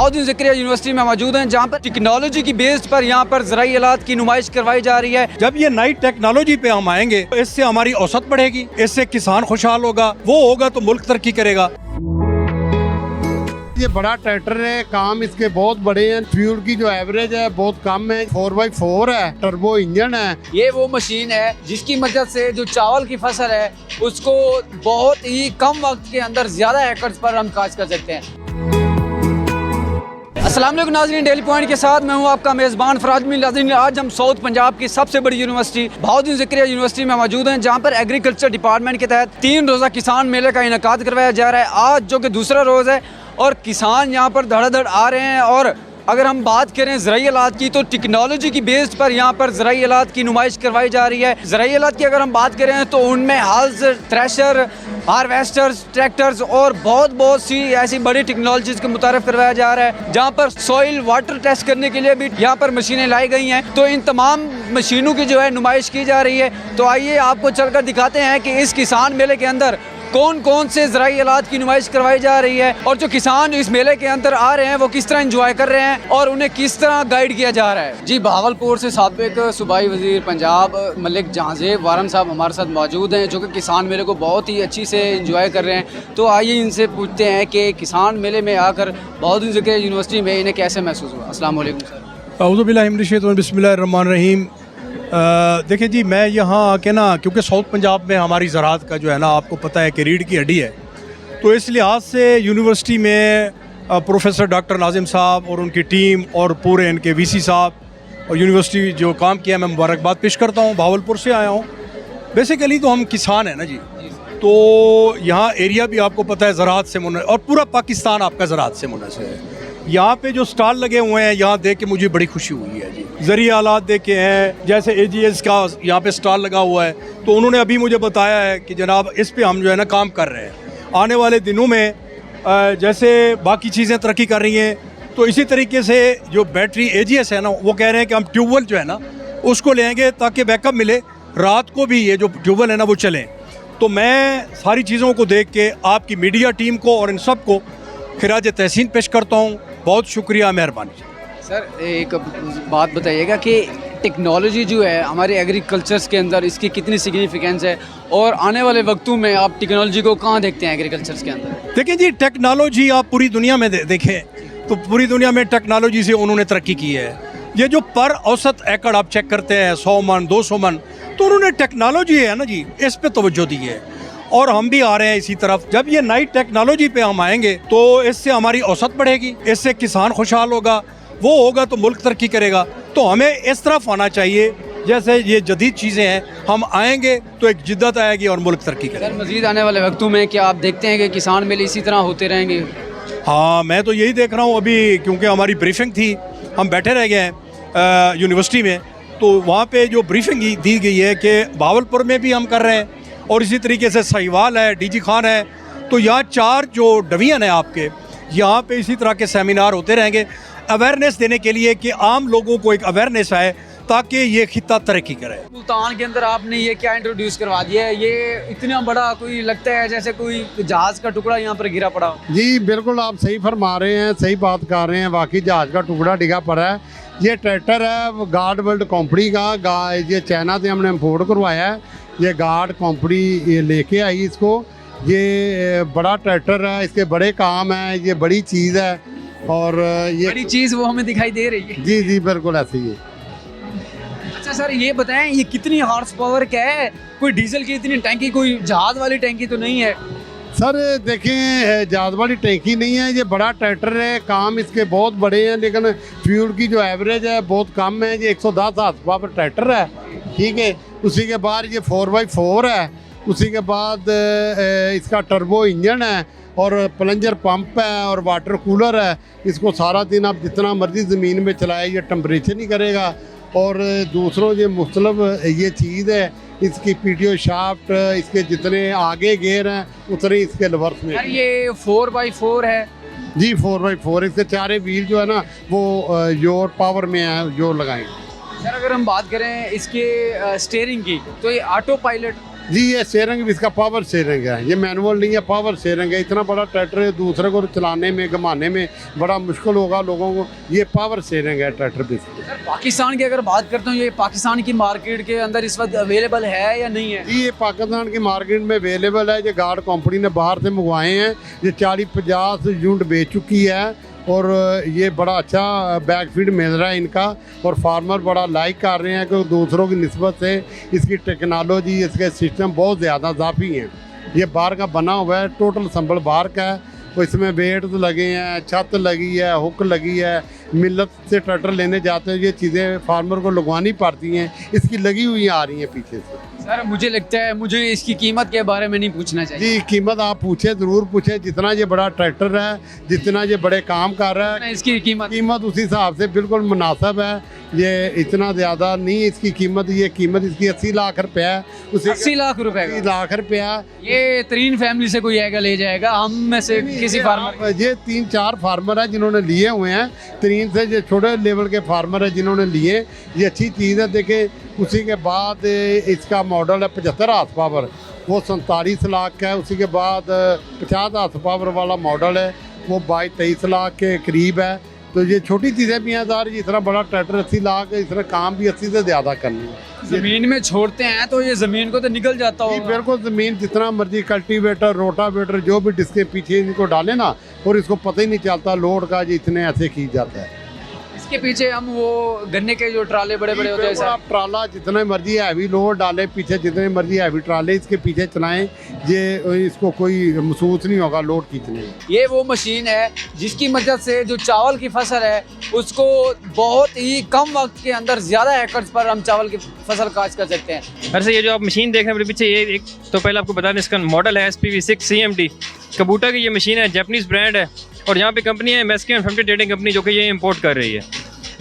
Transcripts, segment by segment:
Bahauddin Zakaria university में मौजूद हैं, जहाँ पर टेक्नोलॉजी की बेस पर यहाँ पर ज़राई आलात की नुमाइश करवाई जा रही है। जब ये नई टेक्नोलॉजी पे हम आएंगे तो इससे हमारी औसत बढ़ेगी, इससे किसान खुशहाल होगा, वो होगा तो मुल्क तरक्की करेगा। ये बड़ा ट्रैक्टर है, काम इसके बहुत बड़े हैं। फ्यूल की जो एवरेज है बहुत कम है, 4x4 है, टर्बो इंजन है। ये वो मशीन है जिसकी मदद से जो चावल की फसल है उसको बहुत ही कम वक्त के अंदर ज़्यादा एकड़ पर हम काश्त कर सकते हैं। अस्सलाम वालेकुम नाज़रीन, डेली पॉइंट के साथ मैं हूं आपका मेज़बान फराज मीर। नाज़रीन, आज हम साउथ पंजाब की सबसे बड़ी यूनिवर्सिटी बहाउद्दीन ज़करिया यूनिवर्सिटी में मौजूद हैं, जहां पर एग्रीकल्चर डिपार्टमेंट के तहत 3 रोज़ा किसान मेले का इनेकाद करवाया जा रहा है। आज जो कि दूसरा रोज़ है और किसान यहाँ पर धड़ाधड़ आ रहे हैं। और अगर हम बात करें ज़राई आलात की तो टेक्नोलॉजी की बेस पर यहाँ पर ज़राई आलात की नुमाइश करवाई जा रही है। ज़राई आलात की अगर हम बात करें तो उनमें हल्स, थ्रेशर, हार्वेस्टर्स, ट्रैक्टर्स और बहुत सी ऐसी बड़ी टेक्नोलॉजीज़ को मुतारफ़ करवाया जा रहा है, जहाँ पर सॉइल वाटर टेस्ट करने के लिए भी यहाँ पर मशीनें लाई गई हैं। तो इन तमाम मशीनों की जो है नुमाइश की जा रही है। तो आइए आपको चलकर दिखाते हैं कि इस किसान मेले के अंदर कौन कौन से ज़राई आलात की नुमाइश करवाई जा रही है और जो किसान इस मेले के अंदर आ रहे हैं वो किस तरह एंजॉय कर रहे हैं और उन्हें किस तरह गाइड किया जा रहा है। जी, बहावलपुर से साबिक सूबाई वज़ीर पंजाब मलिक जहांज़ेब वारन साहब हमारे साथ मौजूद हैं, जो कि किसान मेले को बहुत ही अच्छी से एंजॉय कर रहे हैं। तो आइए इनसे पूछते हैं कि किसान मेले में आकर बहाउद्दीन ज़करिया यूनिवर्सिटी में इन्हें कैसे महसूस हुआ। अस्सलाम वालेकुम सर। औज़ु बिल्लाहि मिनश शैतानिर बिस्मिल्लाहिर्रहमानिर्रहीम। देखिए जी, मैं यहाँ आके ना, क्योंकि साउथ पंजाब में हमारी ज़राअत का जो है ना आपको पता है कि रीढ़ की हड्डी है, तो इस लिहाज से यूनिवर्सिटी में प्रोफेसर डॉक्टर नाजिम साहब और उनकी टीम और पूरे इनके वीसी साहब और यूनिवर्सिटी जो काम किया, मैं मुबारकबाद पेश करता हूँ। बहावलपुर से आया हूँ। बेसिकली तो हम किसान हैं ना जी, तो यहाँ एरिया भी आपको पता है ज़राअत से मुनसर, और पूरा पाकिस्तान आपका ज़राअत से मुनसर है। यहाँ पे जो स्टॉल लगे हुए हैं, यहाँ देख के मुझे बड़ी खुशी हुई है जी। ज़राई आलात देखे हैं, जैसे AGS का यहाँ पे स्टॉल लगा हुआ है, तो उन्होंने अभी मुझे बताया है कि जनाब इस पे हम जो है ना काम कर रहे हैं। आने वाले दिनों में जैसे बाकी चीज़ें तरक्की कर रही हैं, तो इसी तरीके से जो बैटरी AGS है ना, वो कह रहे हैं कि हम ट्यूबवेल जो है ना उसको लेंगे ताकि बैकअप मिले, रात को भी ये जो ट्यूबवेल है ना वो चलें। तो मैं सारी चीज़ों को देख के आपकी मीडिया टीम को और इन सब को खिराज तहसीन पेश करता हूँ। बहुत शुक्रिया, मेहरबानी। सर, एक बात बताइएगा कि टेक्नोलॉजी जो है हमारे एग्रीकल्चर्स के अंदर इसकी कितनी सिग्निफिकेंस है और आने वाले वक्तों में आप टेक्नोलॉजी को कहाँ देखते हैं एग्रीकल्चर्स के अंदर? देखिए जी, टेक्नोलॉजी आप पूरी दुनिया में देखें तो पूरी दुनिया में टेक्नोलॉजी से उन्होंने तरक्की की है। ये जो पर औसत एकड़ आप चेक करते हैं 100 मन 200 मन, तो उन्होंने टेक्नोलॉजी है ना जी, इस पे तवज्जो दी है और हम भी आ रहे हैं इसी तरफ। जब ये नई टेक्नोलॉजी पे हम आएंगे तो इससे हमारी औसत बढ़ेगी, इससे किसान खुशहाल होगा, वो होगा तो मुल्क तरक्की करेगा। तो हमें इस तरफ आना चाहिए, जैसे ये जदीद चीज़ें हैं, हम आएंगे तो एक जिद्दत आएगी और मुल्क तरक्की करेगा। सर, मज़ीद आने वाले वक्तों में क्या आप देखते हैं कि किसान मेले इसी तरह होते रहेंगे? हाँ, मैं तो यही देख रहा हूँ अभी, क्योंकि हमारी ब्रीफिंग थी, हम बैठे रह गए हैं यूनिवर्सिटी में, तो वहाँ पे जो ब्रीफिंग दी गई है कि बहावलपुर में भी हम कर रहे हैं और इसी तरीके से सहीवाल है, DG खान है, तो यहाँ 4 जो डिवीज़न है आपके, यहाँ पे इसी तरह के सेमिनार होते रहेंगे अवेयरनेस देने के लिए कि आम लोगों को एक अवेयरनेस आए ताकि ये खित्ता तरक्की करे। मुल्तान के अंदर आपने ये क्या इंट्रोड्यूस करवा दिया है? ये इतना बड़ा कोई लगता है जैसे कोई जहाज़ का टुकड़ा यहाँ पर गिरा पड़ा। जी बिल्कुल, आप सही फरमा रहे हैं, सही बात कर रहे हैं। वाकई जहाज़ का टुकड़ा डिगा पड़ा है। ये ट्रैक्टर है गार्ड वर्ल्ड कंपनी का, ये चाइना से हमने इम्पोर्ट करवाया है। ये गार्ड कंपनी ये लेके आई इसको। ये बड़ा ट्रैक्टर है, इसके बड़े काम हैं, ये बड़ी चीज़ है और ये बड़ी चीज़ वो हमें दिखाई दे रही है। जी जी बिल्कुल ऐसे ही है। अच्छा सर, ये बताएं ये कितनी हॉर्स पावर क्या है? कोई डीजल की इतनी टैंकी, कोई जहाज़ वाली टैंकी तो नहीं है? सर देखें, जहाज़ वाली टैंकी नहीं है, ये बड़ा ट्रैक्टर है, काम इसके बहुत बड़े हैं, लेकिन फ्यूल की जो एवरेज है बहुत कम है। ये 110 हार्स पावर ट्रैक्टर है, ठीक है। उसी के बाद ये 4x4 है, उसी के बाद इसका टर्बो इंजन है और प्लंजर पंप है और वाटर कूलर है। इसको सारा दिन आप जितना मर्जी ज़मीन में चलाए, ये टेम्परेचर नहीं करेगा। और दूसरों ये मुख्तलिफ ये चीज़ है, इसकी PTO शाफ्ट, इसके जितने आगे गेयर हैं उतने इसके रिवर्स में। ये 4x4 है जी, 4x4। इसके 4 व्हील जो है ना वो योर पावर में है, जो लगाएंगे। सर, अगर हम बात करें इसके स्टीयरिंग की, तो ये ऑटो पायलट जी ये स्टीयरिंग भी इसका पावर स्टीयरिंग है, ये मैनुअल नहीं है, पावर स्टीयरिंग है। इतना बड़ा ट्रैक्टर है, दूसरे को चलाने में घुमाने में बड़ा मुश्किल होगा लोगों को। ये पावर स्टीयरिंग है ट्रैक्टर भी। सर पाकिस्तान की अगर बात करता हूँ, ये पाकिस्तान की मार्केट के अंदर इस वक्त अवेलेबल है या नहीं है? जी ये पाकिस्तान की मार्केट में अवेलेबल है। ये गार्ड कंपनी ने बाहर से मंगवाए हैं, ये 40-50 यूनिट बेच चुकी है और ये बड़ा अच्छा बैक फीड मिल रहा है इनका। और फार्मर बड़ा लाइक कर रहे हैं कि दूसरों की निस्बत से इसकी टेक्नोलॉजी, इसके सिस्टम बहुत ज़्यादा ज़ाफ़ी हैं। ये बाहर का बना हुआ है, टोटल संभल बाहर का है। तो इसमें वेट लगे हैं, छत लगी है, हुक लगी है। मिलत से ट्रैक्टर लेने जाते हैं, ये चीज़ें फार्मर को लगवानी पड़ती हैं, इसकी लगी हुई आ रही हैं पीछे से। सर मुझे लगता है मुझे इसकी कीमत के बारे में नहीं पूछना चाहिए। जी कीमत आप पूछे, ज़रूर पूछे। जितना ये बड़ा ट्रैक्टर है, जितना ये बड़े काम कर रहा है, इसकी कीमत उसी हिसाब से बिल्कुल मुनासिब है। ये इतना ज़्यादा नहीं है इसकी कीमत। ये कीमत इसकी 80 लाख रुपया है। उसे 80 लाख रुपए 80 लाख रुपया। ये तरीन फैमिली से कोई आएगा ले जाएगा, हम में से किसी फार्मर? ये 3-4 फार्मर है जिन्होंने लिए हुए हैं। तरीन से जो छोटे लेवल के फार्मर है जिन्होंने लिए, ये अच्छी चीज़ है। देखे उसी के बाद इसका मॉडल है 75 हार्स पावर, वो 47 लाख का है। उसी के बाद 50 हार्स पावर वाला मॉडल है, वो 22-23 लाख के करीब है। तो ये छोटी चीज़ें भी हैं सर। इतना बड़ा ट्रैक्टर 80 लाख, इसने काम भी 80 से ज़्यादा करनी है। ज़मीन में छोड़ते हैं तो ये ज़मीन को तो निकल जाता जी होगा। बिल्कुल, ज़मीन जितना मर्जी कल्टीवेटर, रोटावेटर, जो भी जिसके पीछे इनको डाले ना, और इसको पता ही नहीं चलता लोड का, जी इतने ऐसे खींच जाता है। इसके पीछे हम वो गन्ने के जो ट्राले बड़े बड़े होते हैं सर, आप ट्राला जितने मर्जी हैवी लोड डालें पीछे, जितने मर्जी हैवी ट्राले इसके पीछे चलाएं, ये इसको कोई महसूस नहीं होगा लोड खींचने में। ये वो मशीन है जिसकी मदद से जो चावल की फसल है उसको बहुत ही कम वक्त के अंदर ज़्यादा एकड़ पर हम चावल की फसल काश्त कर सकते हैं। वैसे ये जो आप मशीन देख रहे हैं मेरे पीछे, ये एक तो पहले आपको बता दें इसका मॉडल है SPV6 CMD कबूटा की। ये मशीन है, जापानीज़ ब्रांड है और यहाँ पे कंपनी है मैस्की एंड फैक्ट्री ट्रेडिंग कंपनी, जो कि ये इंपोर्ट कर रही है।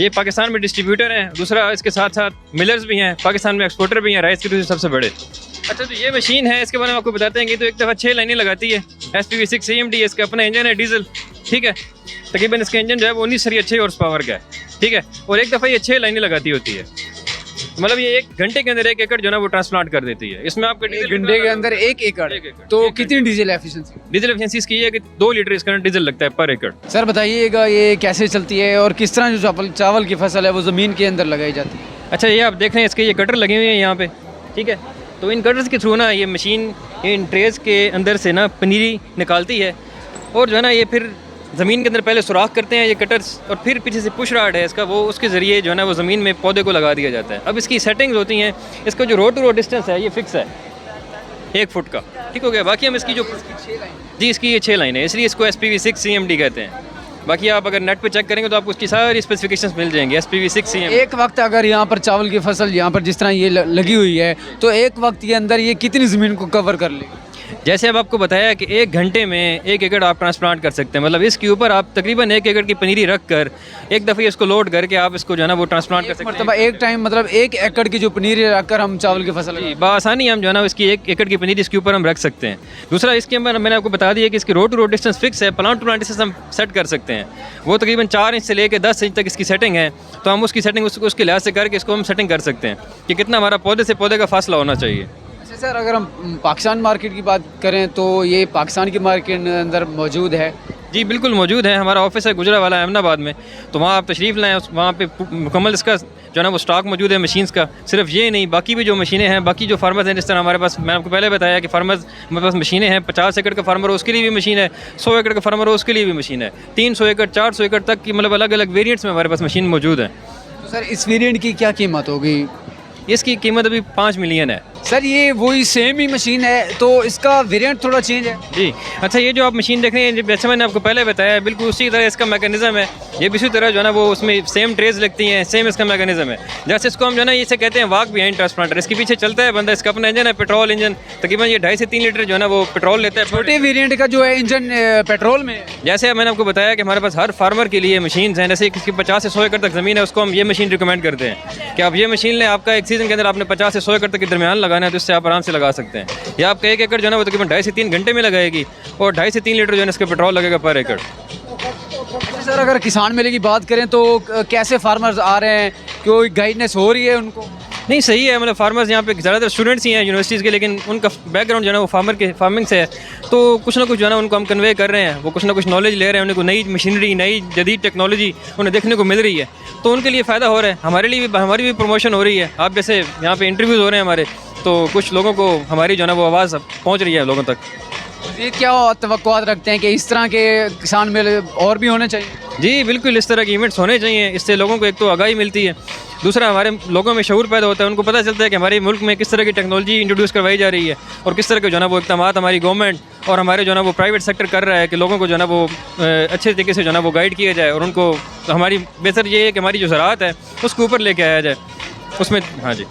ये पाकिस्तान में डिस्ट्रीब्यूटर हैं। दूसरा इसके साथ साथ मिलर्स भी हैं, पाकिस्तान में एक्सपोर्टर भी हैं, राइस के दूसरे सबसे बड़े। अच्छा तो ये मशीन है, इसके बारे में आपको बताते हैं कि तो एक दफ़ा 6 लाइनें लगाती है। SPV6 CMD, इसका अपना इंजन है डीजल, ठीक है। तकरीबन इसका इंजन जो है वो 19 6 हॉर्स पावर का है, ठीक है। और एक दफ़ा ये 6 लाइनें लगाती होती है, मतलब ये 1 घंटे के अंदर 1 एकड़ जो है ना वो ट्रांसप्लांट कर देती है। इसमें आपका 1 घंटे के अंदर 1 एकड़, तो कितनी डीजल एफिशिएंसी? डीजल एफिशिएंसी इसकी है कि 2 लीटर इसका डीजल लगता है पर एकड़। सर बताइएगा ये कैसे चलती है और किस तरह जो चावल की फसल है वो ज़मीन के अंदर लगाई जाती है? अच्छा ये आप देख रहे हैं इसके ये कटर लगे हुए हैं यहाँ पे, ठीक है। तो इन कटर्स के थ्रू ना ये मशीन इन ट्रेस के अंदर से ना पनीरी निकालती है और जो है ना ये फिर ज़मीन के अंदर पहले सुराख करते हैं ये कटर्स, और फिर पीछे से पुश राड है इसका, वो उसके ज़रिए जो है ना वो ज़मीन में पौधे को लगा दिया जाता है। अब इसकी सेटिंग्स होती हैं, इसका जो रोड टू रोड डिस्टेंस है ये फिक्स है 1 फुट का, ठीक हो गया। बाकी हम इसकी जो जी इसकी ये 6 लाइन है, इसलिए इसको SPV6 CMD कहते हैं। बाकी आप अगर नेट पे चेक करेंगे तो आपको उसकी सारी स्पेसिफिकेशंस मिल जाएंगे SPV6 CMD। एक वक्त अगर यहाँ पर चावल की फसल यहाँ पर जिस तरह ये लगी हुई है तो एक वक्त के अंदर ये कितनी ज़मीन को कवर कर लेगी? जैसे अब आपको बताया कि 1 घंटे में 1 एकड़ आप ट्रांसप्लांट कर सकते हैं, मतलब इसके ऊपर आप तकरीबन 1 एकड़ की पनीरी रख कर एक दफ़े इसको लोड करके आप इसको जो है ना वो ट्रांसप्लांट कर सकते हैं। मतलब एक टाइम मतलब 1 एकड़ की जो पनीरी रखकर हम चावल की फसल बआसानी हम जो है ना इसकी 1 एकड़ की पनीरी इसके ऊपर हम रख सकते हैं। दूसरा इसके अंदर मैंने आपको बता दिया कि इसकी road to road distance fix है, प्लांट टू प्लांट डिस्टेंस हम सेट कर सकते हैं। वो तकरीबन 4 इंच से लेकर 10 इंच तक इसकी सेटिंग है, तो हम उसकी सेटिंग उसके लिहाज से करके इसको हम सेटिंग कर सकते हैं कि कितना हमारा पौधे से पौधे का फासला होना चाहिए। सर अगर हम पाकिस्तान मार्केट की बात करें तो ये पाकिस्तान की मार्केट के अंदर मौजूद है? जी बिल्कुल मौजूद है। हमारा ऑफिस है गुजरावाला अहमदाबाद में, तो वहाँ आप तशरीफ़ लाएँ, वहाँ पे मुकम्मल इसका जो है ना वो स्टॉक मौजूद है मशीन्स का। सिर्फ ये नहीं, बाकी भी जो मशीनें हैं, बाकी जो फार्मर्स हैं, जिस तरह हमारे पास मैंने आपको पहले बताया कि फार्मर्स हमारे पास मशीनें हैं। 50 एकड़ का फार्मर हो उसके लिए भी मशीन है, 100 एकड़ का फार्मर हो उसके लिए भी मशीन है, 300 एकड़ 400 एकड़ तक की मतलब अलग अलग वेरियंट्स में हमारे पास मशीन मौजूद है। तो सर इस वेरिएंट की क्या कीमत होगी? इसकी कीमत अभी 5 मिलियन है। सर ये वही सेम ही मशीन है तो इसका वेरिएंट थोड़ा चेंज है? जी अच्छा, ये जो आप मशीन देख रहे हैं जैसे मैंने आपको पहले बताया बिल्कुल उसी तरह इसका मैकेनिज्म है। ये भी इसी तरह जो है ना वो उसमें सेम ट्रेज लगती हैं, सेम इसका मैकेनिज्म है। जैसे इसको हम जो है ना इसे कहते हैं वॉक बिहाइंड ट्रांसप्लांटर। इसके पीछे चलता है बंदा, इसका अपना इंजन है पेट्रोल इंजन, तकरीबन ये 2.5 से 3 लीटर जो है ना वो पेट्रोल लेता है। छोटे वेरिएंट का जो है इंजन पेट्रोल में, जैसे मैंने आपको बताया कि हमारे पास हर फार्मर के लिए मशीन हैं। जैसे किसी 50 से 100 एकड़ तक ज़मीन है उसको हम ये मशीन रिकमेंड करते हैं कि आप ये मशीन लें। आपका एक सीज़न के अंदर आपने 50 से 100 एकड़ तक के दरमियान लगाना है तो इससे आप आराम से लगा सकते हैं। या आपका 1 एकड़ जो है ना वो तकरीबन 2.5 से 3 घंटे में लगाएगी और 2.5 से 3 लीटर जो है इसका पेट्रोल लगेगा पर एकड़। सर अगर किसान मेले की बात करें तो कैसे फार्मर्स आ रहे हैं, कोई गाइडनेस हो रही है उनको? नहीं सही है, मतलब फार्मर्स यहाँ पे ज़्यादातर स्टूडेंट्स ही हैं यूनिवर्सिटीज़ के, लेकिन उनका बैकग्राउंड जो है ना वो फार्मिंग से है, तो कुछ ना कुछ जो है ना उनको हम कन्वे कर रहे हैं, वो कुछ ना कुछ नॉलेज ले रहे हैं, उनको नई मशीनरी, नई जदीद टेक्नोलॉजी उन्हें देखने को मिल रही है, तो उनके लिए फ़ायदा हो रहा है, हमारे लिए भी, हमारी भी प्रमोशन हो रही है। आप जैसे यहाँ पे इंटरव्यूज़ हो रहे हैं हमारे, तो कुछ लोगों को हमारी जो है ना वो आवाज़ पहुँच रही है लोगों तक। ये क्या तवक्कुआत रखते हैं कि इस तरह के किसान मेले और भी होने चाहिए? जी बिल्कुल, इस तरह के इवेंट्स होने चाहिए, इससे लोगों को एक तो आगाही मिलती है, दूसरा हमारे लोगों में शऊर पैदा होता है, उनको पता चलता है कि हमारे मुल्क में किस तरह की टेक्नोलॉजी इंट्रोड्यूस करवाई जा रही है और किस तरह के जो है ना वो इक़दामात हमारी गवर्नमेंट और हमारे जो है ना वो प्राइवेट सेक्टर कर रहा है कि लोगों को जो है ना वो अच्छे तरीके से जो है ना वो गाइड किया जाए और उनको हमारी बेहतर ये है कि हमारी जो ज़राअत है उसके ऊपर लेके आया जाए उसमें। हाँ जी।